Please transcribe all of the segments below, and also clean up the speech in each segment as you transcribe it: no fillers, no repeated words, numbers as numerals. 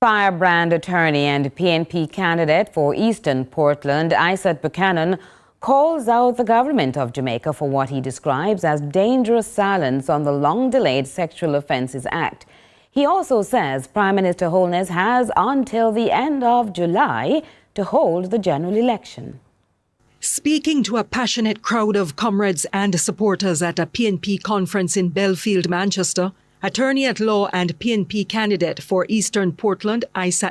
Firebrand attorney and PNP candidate for Eastern Portland, Buchanan, calls out the government of Jamaica for what he describes as dangerous silence on the long-delayed Sexual Offences Act. He also says Prime Minister Holness has until the end of July to hold the general election. Speaking to a passionate crowd of comrades and supporters at a PNP conference in Belfield, Manchester, attorney-at-law and PNP candidate for Eastern Portland,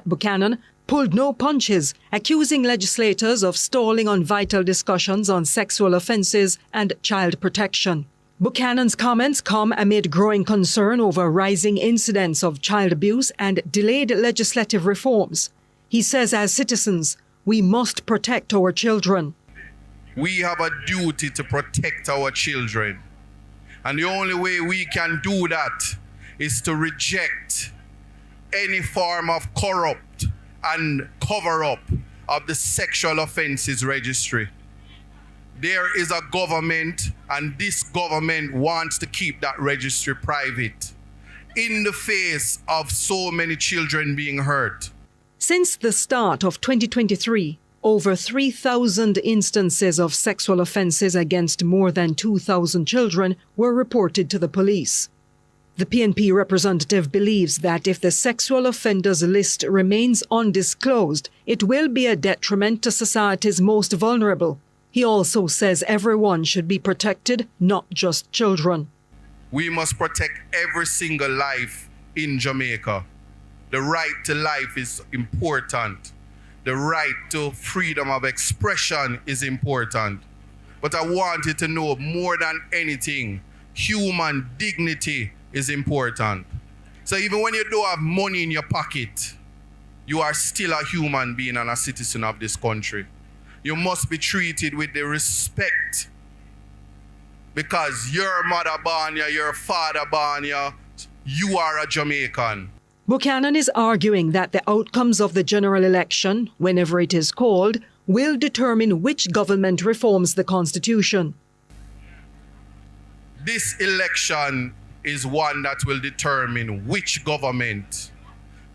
Buchanan, pulled no punches, accusing legislators of stalling on vital discussions on sexual offences and child protection. Buchanan's comments come amid growing concern over rising incidents of child abuse and delayed legislative reforms. He says as citizens, we must protect our children. We have a duty to protect our children. And the only way we can do that is to reject any form of corrupt and cover-up of the Sexual Offences Registry. There is a government, and this government wants to keep that registry private in the face of so many children being hurt. Since the start of 2023, over 3,000 instances of sexual offences against more than 2,000 children were reported to the police. The PNP representative believes that if the sexual offenders list remains undisclosed, it will be a detriment to society's most vulnerable. He also says everyone should be protected, not just children. We must protect every single life in Jamaica. The right to life is important. The right to freedom of expression is important. But I want you to know, more than anything, human dignity is important. So even when you don't have money in your pocket, you are still a human being and a citizen of this country. You must be treated with the respect, because your mother born you, your father born you are a Jamaican. Buchanan is arguing that the outcomes of the general election, whenever it is called, will determine which government reforms the Constitution. This election is one that will determine which government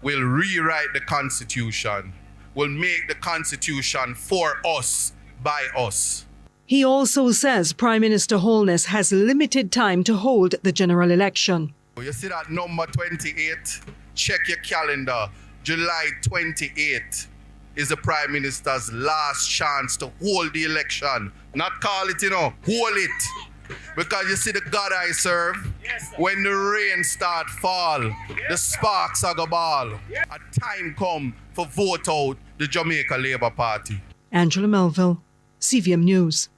will rewrite the Constitution, will make the Constitution for us, by us. He also says Prime Minister Holness has limited time to hold the general election. You see that number 28? Check your calendar. July 28th is the Prime Minister's last chance to hold the election. Not call it, hold it. Because you see the God I serve, when the rain start fall, the sparks are go ball. A time come for vote out the Jamaica Labour Party. Angela Melville, CVM News.